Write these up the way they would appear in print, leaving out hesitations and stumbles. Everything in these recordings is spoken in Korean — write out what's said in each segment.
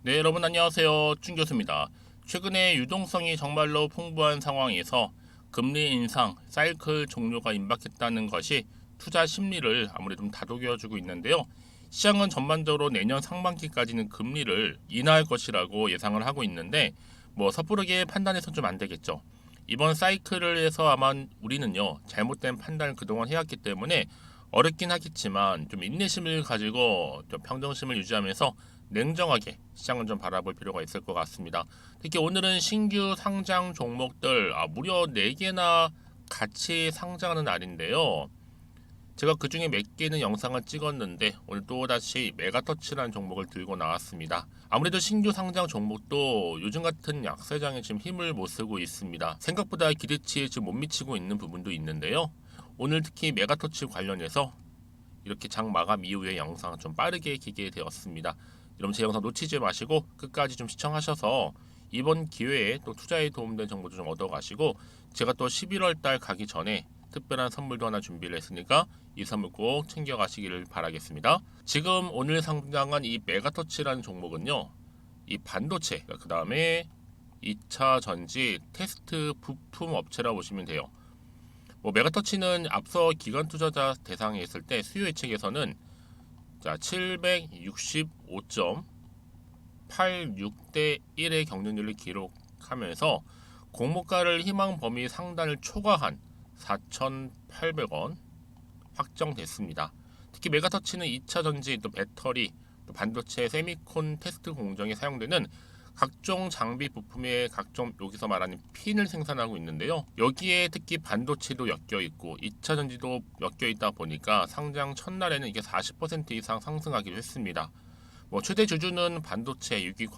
네, 여러분 안녕하세요. 준 교수입니다. 최근에 유동성이 정말로 풍부한 상황에서 금리 인상 사이클 종료가 임박했다는 것이 투자 심리를 아무래도 좀 다독여주고 있는데요. 시장은 전반적으로 내년 상반기까지는 금리를 인하할 것이라고 예상을 하고 있는데 섣부르게 판단해서 좀 안 되겠죠. 이번 사이클을 해서 아마 우리는요 잘못된 판단을 그동안 해왔기 때문에 어렵긴 하겠지만 좀 인내심을 가지고 좀 평정심을 유지하면서 냉정하게 시장을 좀 바라볼 필요가 있을 것 같습니다. 특히 오늘은 신규 상장 종목들 무려 4개나 같이 상장하는 날인데요. 제가 그 중에 몇 개는 영상을 찍었는데 오늘 또다시 메가터치라는 종목을 들고 나왔습니다. 아무래도 신규 상장 종목도 요즘 같은 약세장에 지금 힘을 못 쓰고 있습니다. 생각보다 기대치에 지금 못 미치고 있는 부분도 있는데요. 오늘 특히 메가터치 관련해서 이렇게 장 마감 이후에 영상을 좀 빠르게 기게 되었습니다. 여러분 제 영상 놓치지 마시고 끝까지 좀 시청하셔서 이번 기회에 또 투자에 도움된 정보도 좀 얻어가시고 제가 또 11월 달 가기 전에 특별한 선물도 하나 준비를 했으니까 이 선물 꼭 챙겨가시기를 바라겠습니다. 지금 오늘 상장한 이 메가터치라는 종목은요. 이 반도체, 그 다음에 2차 전지 테스트 부품 업체라고 보시면 돼요. 메가터치는 앞서 기관 투자자 대상에 있을 때 수요 예측에서는 765.86대 1의 경쟁률을 기록하면서 공모가를 희망 범위 상단을 초과한 4,800원 확정됐습니다. 특히 메가터치는 2차 전지, 또 배터리, 또 반도체, 세미콘 테스트 공정에 사용되는 각종 장비 부품의 각종 여기서 말하는 핀을 생산하고 있는데요. 여기에 특히 반도체도 엮여 있고 2차 전지도 엮여 있다 보니까 상장 첫날에는 이게 40% 이상 상승하기도 했습니다. 최대 주주는 반도체, 유기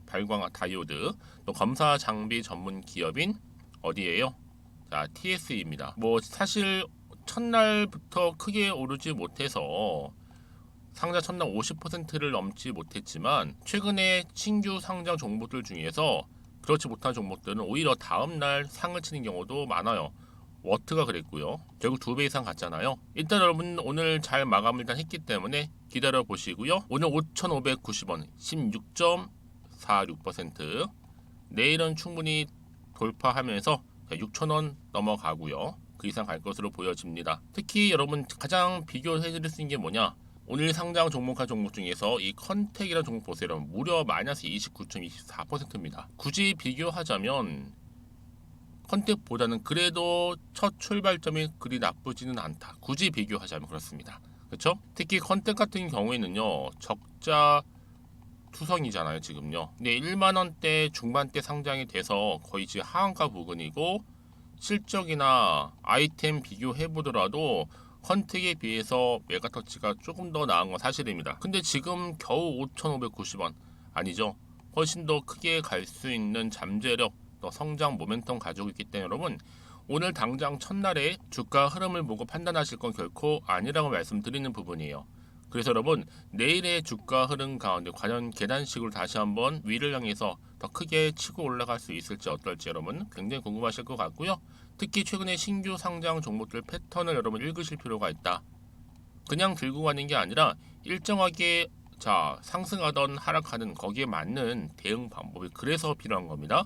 발광 다이오드, 또 검사 장비 전문 기업인 어디예요? TSE입니다. 사실 첫날부터 크게 오르지 못해서 상장 첫날 50%를 넘지 못했지만 최근에 신규 상장 종목들 중에서 그렇지 못한 종목들은 오히려 다음날 상을 치는 경우도 많아요. 워트가 그랬고요. 결국 2배 이상 갔잖아요. 일단 여러분 오늘 잘 마감을 일단 했기 때문에 기다려 보시고요. 오늘 5,590원 16.46%, 내일은 충분히 돌파하면서 6,000원 넘어가고요. 그 이상 갈 것으로 보여집니다. 특히 여러분 가장 비교해 드릴 수 있는 게 뭐냐? 오늘 상장 종목한 종목 중에서 이 컨택이라는 종목 보세요. 여러분. 무려 마이너스 29.24%입니다. 굳이 비교하자면 컨택보다는 그래도 첫 출발점이 그리 나쁘지는 않다. 굳이 비교하자면 그렇습니다. 그렇죠? 특히 컨택 같은 경우에는요. 적자 투성이잖아요 지금요. 근데 1만원대 중반대 상장이 돼서 거의 지금 하한가 부근이고 실적이나 아이템 비교해보더라도 컨택에 비해서 메가터치가 조금 더 나은 건 사실입니다. 근데 지금 겨우 5,590원 아니죠. 훨씬 더 크게 갈 수 있는 잠재력, 또 성장 모멘텀 가지고 있기 때문에 여러분 오늘 당장 첫날에 주가 흐름을 보고 판단하실 건 결코 아니라고 말씀드리는 부분이에요. 그래서 여러분 내일의 주가 흐름 가운데 과연 계단식으로 다시 한번 위를 향해서 더 크게 치고 올라갈 수 있을지 어떨지 여러분 굉장히 궁금하실 것 같고요. 특히 최근에 신규 상장 종목들 패턴을 여러분 읽으실 필요가 있다. 그냥 들고 가는 게 아니라 일정하게 상승하던 하락하는 거기에 맞는 대응 방법이 그래서 필요한 겁니다.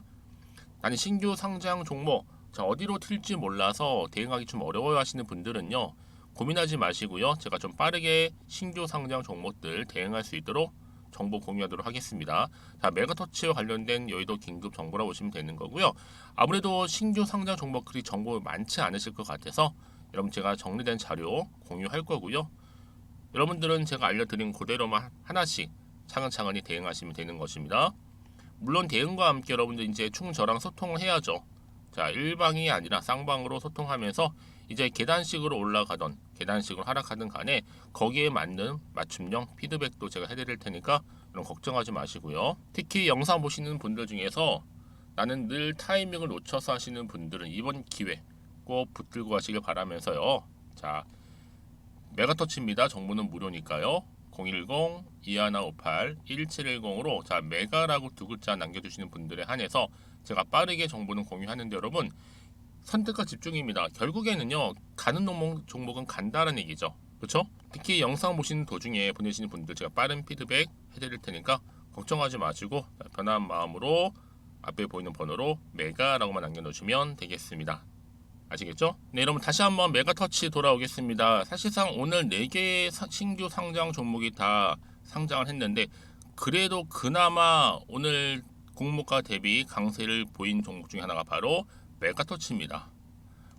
나는 신규 상장 종목 어디로 튈지 몰라서 대응하기 좀 어려워 하시는 분들은요. 고민하지 마시고요. 제가 좀 빠르게 신규 상장 종목들 대응할 수 있도록 정보 공유하도록 하겠습니다. 메가터치와 관련된 여의도 긴급 정보라고 보시면 되는 거고요. 아무래도 신규 상장 종목들이 정보 많지 않으실 것 같아서 여러분 제가 정리된 자료 공유할 거고요. 여러분들은 제가 알려드린 그대로만 하나씩 차근차근히 대응하시면 되는 것입니다. 물론 대응과 함께 여러분들 이제 저랑 소통을 해야죠. 일방이 아니라 쌍방으로 소통하면서 이제 계단식으로 올라가던 계단식으로 하락하든 간에 거기에 맞는 맞춤형 피드백도 제가 해드릴 테니까 그럼 걱정하지 마시고요. 특히 영상 보시는 분들 중에서 나는 늘 타이밍을 놓쳐서 하시는 분들은 이번 기회 꼭 붙들고 가시길 바라면서요. 메가터치입니다. 정보는 무료니까요. 010-2158-1710으로 메가라고 2글자 남겨주시는 분들에 한해서 제가 빠르게 정보는 공유하는데 여러분 선택과 집중입니다. 결국에는요 가는 종목은 간다는 얘기죠. 그렇죠? 특히 영상 보시는 도중에 보내시는 분들 제가 빠른 피드백 해드릴 테니까 걱정하지 마시고 편한 마음으로 앞에 보이는 번호로 메가라고만 남겨놓으시면 되겠습니다. 아시겠죠? 네, 여러분 다시 한번 메가터치 돌아오겠습니다. 사실상 오늘 4개의 신규 상장 종목이 다 상장을 했는데 그래도 그나마 오늘 공모가 대비 강세를 보인 종목 중에 하나가 바로 메가터치입니다.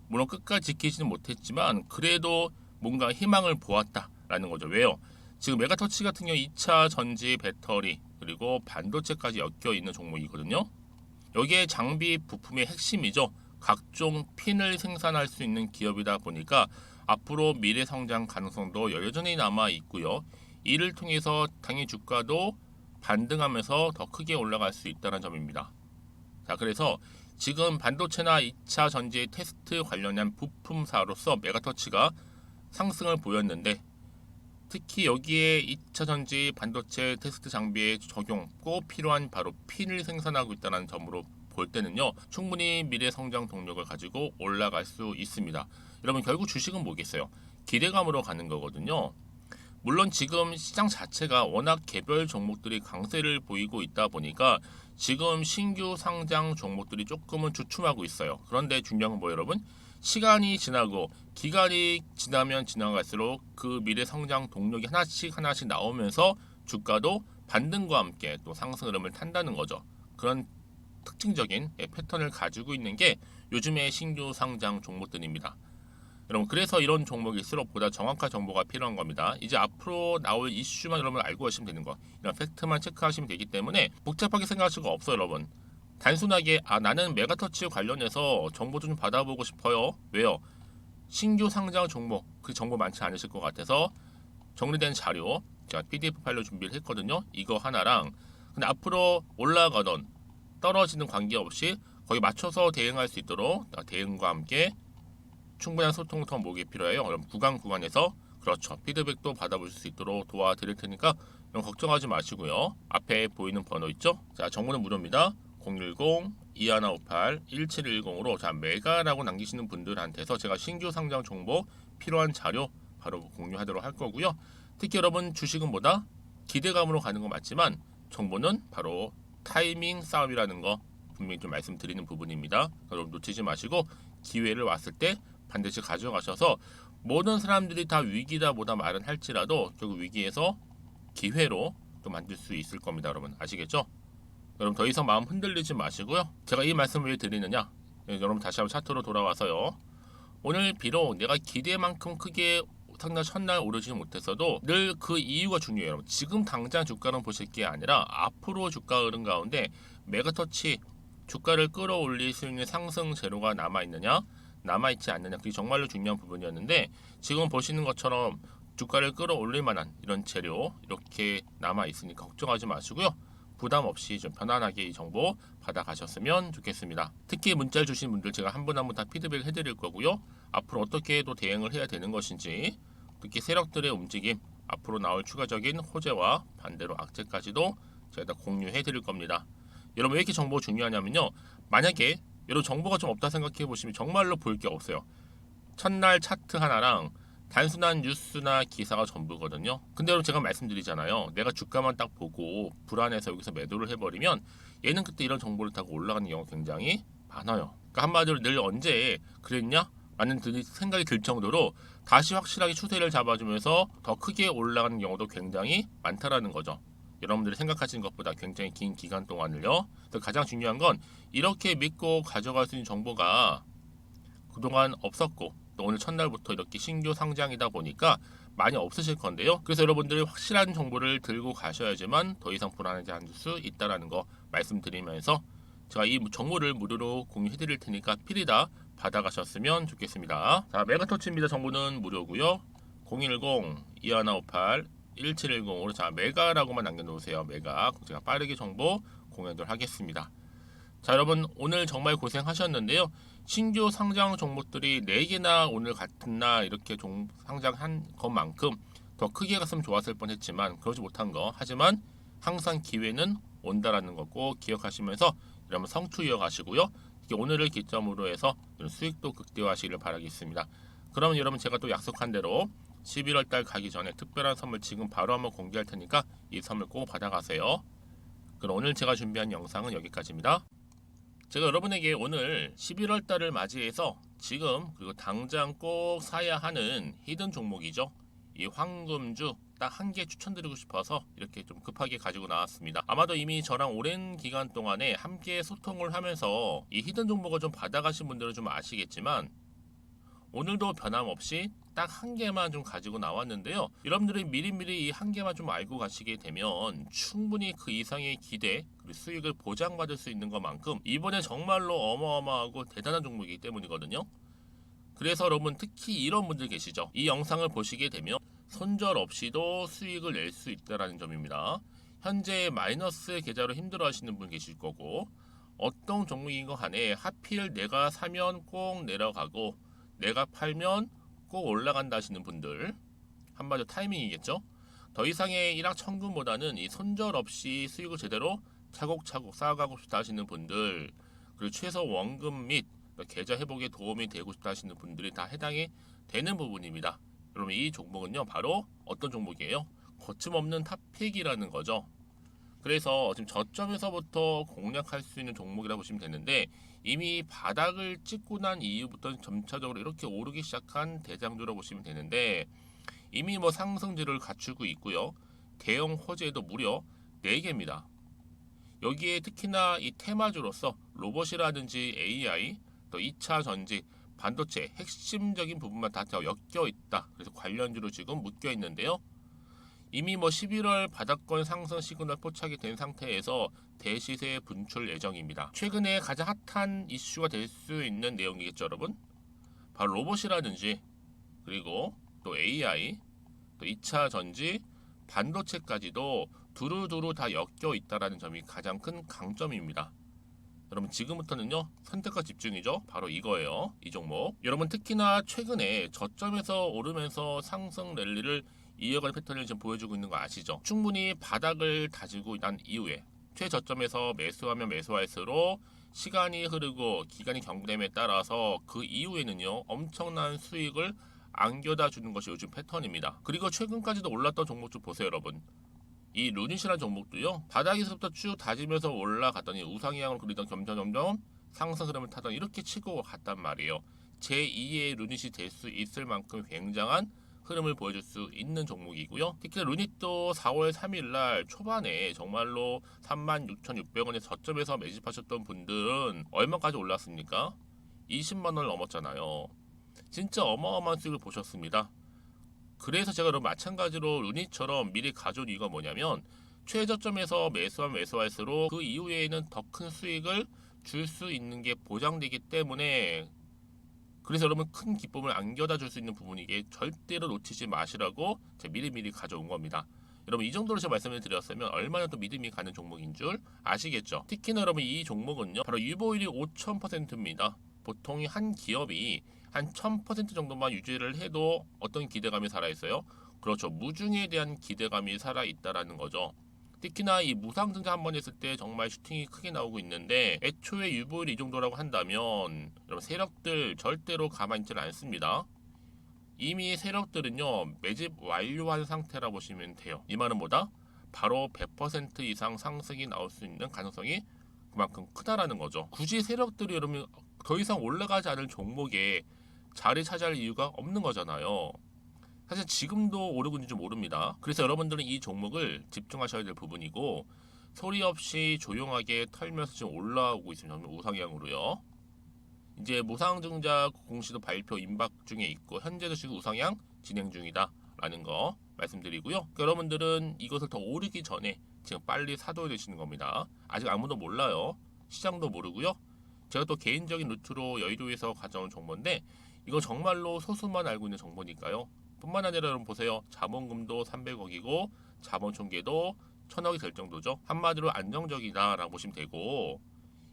물론 끝까지 지키지는 못했지만 그래도 뭔가 희망을 보았다라는 거죠. 왜요? 지금 메가터치 같은 경우 2차 전지 배터리 그리고 반도체까지 엮여 있는 종목이거든요. 여기에 장비 부품의 핵심이죠. 각종 핀을 생산할 수 있는 기업이다 보니까 앞으로 미래 성장 가능성도 여전히 남아 있고요. 이를 통해서 당연히 주가도 반등하면서 더 크게 올라갈 수 있다는 점입니다. 자, 그래서 지금 반도체나 2차 전지 테스트 관련한 부품사로서 메가터치가 상승을 보였는데 특히 여기에 2차 전지 반도체 테스트 장비에 적용 꼭 필요한 바로 핀을 생산하고 있다는 점으로 볼 때는요, 충분히 미래 성장 동력을 가지고 올라갈 수 있습니다. 여러분 결국 주식은 뭐겠어요? 기대감으로 가는 거거든요. 물론 지금 시장 자체가 워낙 개별 종목들이 강세를 보이고 있다 보니까 지금 신규 상장 종목들이 조금은 주춤하고 있어요. 그런데 중요한 건 뭐 여러분? 시간이 지나고 기간이 지나면 지나갈수록 그 미래 성장 동력이 하나씩 나오면서 주가도 반등과 함께 또 상승 흐름을 탄다는 거죠. 그런 특징적인 패턴을 가지고 있는 게 요즘의 신규 상장 종목들입니다. 여러분 그래서 이런 종목일수록 보다 정확한 정보가 필요한 겁니다. 이제 앞으로 나올 이슈만 여러분 알고 가시면 되는 거, 이런 팩트만 체크하시면 되기 때문에 복잡하게 생각하실 거 없어요. 여러분 단순하게 나는 메가터치 관련해서 정보 좀 받아보고 싶어요. 왜요? 신규 상장 종목 그 정보 많지 않으실 것 같아서 정리된 자료 제가 PDF 파일로 준비를 했거든요. 이거 하나랑 근데 앞으로 올라가던 떨어지는 관계없이 거기 맞춰서 대응할 수 있도록 대응과 함께 충분한 소통 목이 필요해요. 그럼 구간에서 그렇죠. 피드백도 받아볼 수 있도록 도와드릴 테니까 걱정하지 마시고요. 앞에 보이는 번호 있죠? 자, 정보는 무료입니다. 010-2158-1710으로 자, 메가라고 남기시는 분들한테서 제가 신규 상장 정보 필요한 자료 바로 공유하도록 할 거고요. 특히 여러분 주식은 뭐다? 기대감으로 가는 거 맞지만 정보는 바로 타이밍 싸움이라는 거 분명히 좀 말씀드리는 부분입니다. 여러분 놓치지 마시고 기회를 왔을 때 반드시 가져가셔서 모든 사람들이 다 위기다 보다 말은 할지라도 결국 위기에서 기회로 또 만들 수 있을 겁니다. 여러분 아시겠죠? 여러분 더 이상 마음 흔들리지 마시고요. 제가 이 말씀을 왜 드리느냐? 여러분 다시 한번 차트로 돌아와서요. 오늘 비록 내가 기대만큼 크게 상장 첫날 오르지 못했어도 늘 그 이유가 중요해요. 여러분 지금 당장 주가는 보실 게 아니라 앞으로 주가 흐름 가운데 메가터치 주가를 끌어올릴 수 있는 상승 재료가 남아있느냐 남아있지 않느냐 그게 정말로 중요한 부분이었는데 지금 보시는 것처럼 주가를 끌어올릴 만한 이런 재료 이렇게 남아있으니까 걱정하지 마시고요. 부담 없이 좀 편안하게 이 정보 받아가셨으면 좋겠습니다. 특히 문자를 주신 분들 제가 한 분 한 분 다 피드백 해드릴 거고요. 앞으로 어떻게 또 대응을 해야 되는 것인지 특히 세력들의 움직임 앞으로 나올 추가적인 호재와 반대로 악재까지도 제가 다 공유해 드릴 겁니다. 여러분 왜 이렇게 정보 중요하냐면요. 만약에 여러분 정보가 좀 없다 생각해 보시면 정말로 볼 게 없어요. 첫날 차트 하나랑 단순한 뉴스나 기사가 전부거든요. 근데 여러분 제가 말씀드리잖아요. 내가 주가만 딱 보고 불안해서 여기서 매도를 해버리면 얘는 그때 이런 정보를 타고 올라가는 경우가 굉장히 많아요. 그러니까 한마디로 늘 언제 그랬냐? 라는 생각이 들 정도로 다시 확실하게 추세를 잡아주면서 더 크게 올라가는 경우도 굉장히 많다라는 거죠. 여러분들이 생각하시는 것보다 굉장히 긴 기간 동안을요. 그래서 가장 중요한 건 이렇게 믿고 가져갈 수 있는 정보가 그동안 없었고 또 오늘 첫날부터 이렇게 신규 상장이다 보니까 많이 없으실 건데요. 그래서 여러분들이 확실한 정보를 들고 가셔야지만 더 이상 불안하지 않을 수 있다는 거 말씀드리면서 제가 이 정보를 무료로 공유해 드릴 테니까 필히 다 받아가셨으면 좋겠습니다. 자, 메가터치입니다. 정보는 무료고요. 010-2158-1710으로 자, 메가라고만 남겨놓으세요. 메가. 제가 빠르게 정보 공유하도록 하겠습니다. 자, 여러분 오늘 정말 고생하셨는데요. 신규 상장 종목들이 4개나 오늘 같은 날 이렇게 상장한 것만큼 더 크게 갔으면 좋았을 뻔했지만 그러지 못한 거. 하지만 항상 기회는 온다라는 거 꼭 기억하시면서 여러분 성투 이어가시고요. 오늘을 기점으로 해서 수익도 극대화하시기를 바라겠습니다. 그러면 여러분 제가 또 약속한 대로 11월 달 가기 전에 특별한 선물 지금 바로 한번 공개할 테니까 이 선물 꼭 받아가세요. 그럼 오늘 제가 준비한 영상은 여기까지입니다. 제가 여러분에게 오늘 11월 달을 맞이해서 지금 그리고 당장 꼭 사야 하는 히든 종목이죠. 이 황금주 딱 한 개 추천드리고 싶어서 이렇게 좀 급하게 가지고 나왔습니다. 아마도 이미 저랑 오랜 기간 동안에 함께 소통을 하면서 이 히든 종목을 좀 받아가신 분들은 좀 아시겠지만 오늘도 변함없이 딱 한 개만 좀 가지고 나왔는데요. 여러분들이 미리미리 이 한 개만 좀 알고 가시게 되면 충분히 그 이상의 기대 그리고 수익을 보장받을 수 있는 것만큼 이번에 정말로 어마어마하고 대단한 종목이기 때문이거든요. 그래서 여러분 특히 이런 분들 계시죠. 이 영상을 보시게 되면 손절 없이도 수익을 낼 수 있다는 점입니다. 현재 마이너스 계좌로 힘들어하시는 분 계실 거고 어떤 종목인 거 간에 하필 내가 사면 꼭 내려가고 내가 팔면 꼭 올라간다 하시는 분들 한마디로 타이밍이겠죠. 더 이상의 일확천금보다는 이 손절 없이 수익을 제대로 차곡차곡 쌓아가고 싶다 하시는 분들 그리고 최소 원금 및 계좌 회복에 도움이 되고 싶다 하시는 분들이 다 해당이 되는 부분입니다. 여러분 이 종목은요 바로 어떤 종목이에요? 거침없는 탑픽이라는 거죠. 그래서 지금 저점에서부터 공략할 수 있는 종목이라고 보시면 되는데 이미 바닥을 찍고 난 이후부터 점차적으로 이렇게 오르기 시작한 대장주라고 보시면 되는데 이미 뭐 상승률을 갖추고 있고요. 대형 호재도 무려 4개입니다. 여기에 특히나 이 테마주로서 로봇이라든지 AI, 또 2차 전지, 반도체 핵심적인 부분만 다 엮여 있다. 그래서 관련주로 지금 묶여 있는데요. 이미 뭐 11월 바닥권 상승 시그널 포착이 된 상태에서 대시세 분출 예정입니다. 최근에 가장 핫한 이슈가 될 수 있는 내용이겠죠, 여러분? 바로 로봇이라든지 그리고 또 AI, 또 2차 전지, 반도체까지도 두루두루 다 엮여 있다라는 점이 가장 큰 강점입니다. 여러분 지금부터는요 선택과 집중이죠. 바로 이거예요. 이 종목. 여러분 특히나 최근에 저점에서 오르면서 상승 랠리를 이어가는 패턴을 지금 보여주고 있는 거 아시죠? 충분히 바닥을 다지고 난 이후에 최저점에서 매수하면 매수할수록 시간이 흐르고 기간이 경과됨에 따라서 그 이후에는요 엄청난 수익을 안겨다 주는 것이 요즘 패턴입니다. 그리고 최근까지도 올랐던 종목 좀 보세요 여러분. 이 루닛이라는 종목도요 바닥에서부터 쭉 다지면서 올라갔더니 우상향으로 그리던 점점 상승 흐름을 타던 이렇게 치고 갔단 말이에요. 제2의 루닛이 될 수 있을 만큼 굉장한 흐름을 보여줄 수 있는 종목이고요. 특히 루닛도 4월 3일 날 초반에 정말로 36,600원의 저점에서 매집하셨던 분들은 얼마까지 올랐습니까? 20만 원을 넘었잖아요. 진짜 어마어마한 수익을 보셨습니다. 그래서 제가 그럼 마찬가지로 루닛처럼 미리 가져온 이유가 뭐냐면 최저점에서 매수하면 매수할수록 그 이후에는 더 큰 수익을 줄 수 있는 게 보장되기 때문에 그래서 여러분 큰 기쁨을 안겨다 줄 수 있는 부분이기에 절대로 놓치지 마시라고 제가 미리미리 가져온 겁니다. 여러분 이 정도로 제가 말씀을 드렸으면 얼마나 또 믿음이 가는 종목인 줄 아시겠죠? 특히나 여러분 이 종목은요 바로 유보율이 5000%입니다. 보통 한 기업이 한 1000% 정도만 유지를 해도 어떤 기대감이 살아있어요? 그렇죠. 무중에 대한 기대감이 살아있다라는 거죠. 특히나 이 무상증자 한 번 했을 때 정말 슈팅이 크게 나오고 있는데 애초에 유보율이 이 정도라고 한다면 여러분 세력들 절대로 가만히 있지 않습니다. 이미 세력들은요 매집 완료한 상태라 보시면 돼요. 이 말은 뭐다? 바로 100% 이상 상승이 나올 수 있는 가능성이 그만큼 크다라는 거죠. 굳이 세력들이 여러분 더 이상 올라가지 않을 종목에 자리 차지할 이유가 없는 거잖아요. 사실 지금도 오르고 있는지 모릅니다. 그래서 여러분들은 이 종목을 집중하셔야 될 부분이고 소리 없이 조용하게 털면서 지금 올라오고 있습니다. 우상향으로요. 이제 무상증자 공시도 발표 임박 중에 있고 현재도 지금 우상향 진행 중이다라는 거 말씀드리고요. 그러니까 여러분들은 이것을 더 오르기 전에 지금 빨리 사둬야 되시는 겁니다. 아직 아무도 몰라요. 시장도 모르고요. 제가 또 개인적인 루트로 여의도에서 가져온 정보인데 이거 정말로 소수만 알고 있는 정보니까요. 뿐만 아니라 여러분 보세요. 자본금도 300억이고 자본 총계도 1000억이 될 정도죠. 한마디로 안정적이다라고 보시면 되고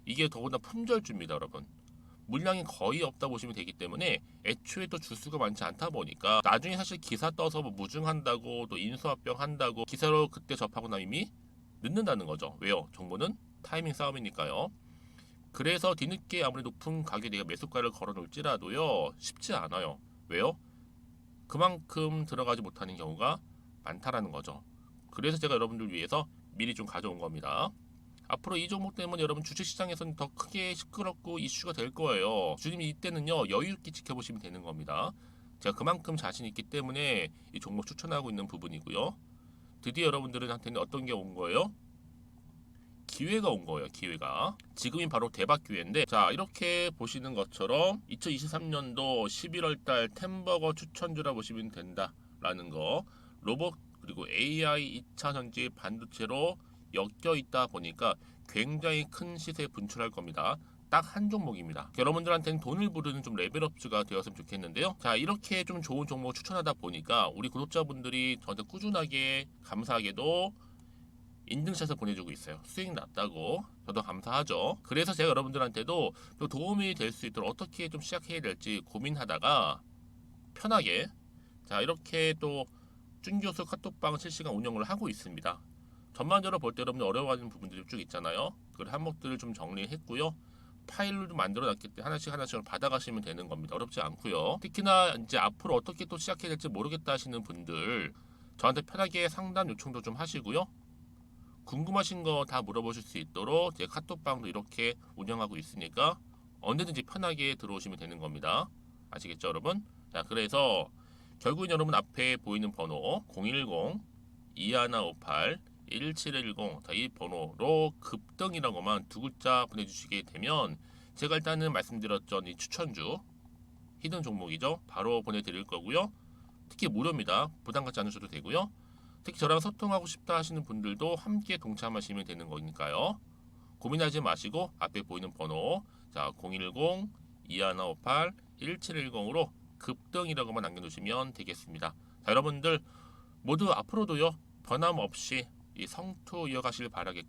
이게 더군다나 품절주입니다, 여러분. 물량이 거의 없다 보시면 되기 때문에 애초에 또 주수가 많지 않다 보니까 나중에 사실 기사 떠서 뭐 무증한다고 또 인수합병 한다고 기사로 그때 접하고 나면 이미 늦는다는 거죠. 왜요? 정보는 타이밍 싸움이니까요. 그래서 뒤늦게 아무리 높은 가격에 내가 매수가를 걸어 놓을지라도요 쉽지 않아요. 왜요? 그만큼 들어가지 못하는 경우가 많다라는 거죠. 그래서 제가 여러분들 위해서 미리 좀 가져온 겁니다. 앞으로 이 종목 때문에 여러분 주식시장에서는 더 크게 시끄럽고 이슈가 될 거예요. 주님 이때는요 여유 있게 지켜보시면 되는 겁니다. 제가 그만큼 자신 있기 때문에 이 종목 추천하고 있는 부분이고요. 드디어 여러분들한테는 어떤 게 온 거예요? 기회가 온 거예요. 기회가. 지금이 바로 대박 기회인데, 자 이렇게 보시는 것처럼 2023년도 11월 달 템버거 추천주라 보시면 된다라는 거. 로봇 그리고 AI 2차 전지 반도체로 엮여 있다 보니까 굉장히 큰 시세 분출할 겁니다. 딱 한 종목입니다. 여러분들한테는 돈을 부르는 좀 레벨업주가 되었으면 좋겠는데요. 자 이렇게 좀 좋은 종목 추천하다 보니까 우리 구독자분들이 저한테 꾸준하게 감사하게도 인증샷을 보내주고 있어요. 수익 났다고. 저도 감사하죠. 그래서 제가 여러분들한테도 또 도움이 될 수 있도록 어떻게 좀 시작해야 될지 고민하다가 편하게 자 이렇게 또 준교수 카톡방 실시간 운영을 하고 있습니다. 전반적으로 볼 때 여러분들 어려워하는 부분들이 쭉 있잖아요. 그 항목들을 좀 정리했고요. 파일로 좀 만들어 놨기 때문에 하나씩 받아가시면 되는 겁니다. 어렵지 않고요. 특히나 이제 앞으로 어떻게 또 시작해야 될지 모르겠다 하시는 분들 저한테 편하게 상담 요청도 좀 하시고요. 궁금하신 거 다 물어보실 수 있도록 제 카톡방도 이렇게 운영하고 있으니까 언제든지 편하게 들어오시면 되는 겁니다. 아시겠죠, 여러분? 자, 그래서 결국은 여러분 앞에 보이는 번호 010-2158-1710 이 번호로 급등이라고만 두 글자 보내주시게 되면 제가 일단은 말씀드렸죠. 이 추천주 히든 종목이죠. 바로 보내드릴 거고요. 특히 무료입니다. 부담 갖지 않으셔도 되고요. 특히 저랑 소통하고 싶다 하시는 분들도 함께 동참하시면 되는 거니까요. 고민하지 마시고 앞에 보이는 번호 자 010-2158-1710으로 급등이라고만 남겨놓으시면 되겠습니다. 자, 여러분들 모두 앞으로도요 변함없이 이 성투 이어가실 바라겠고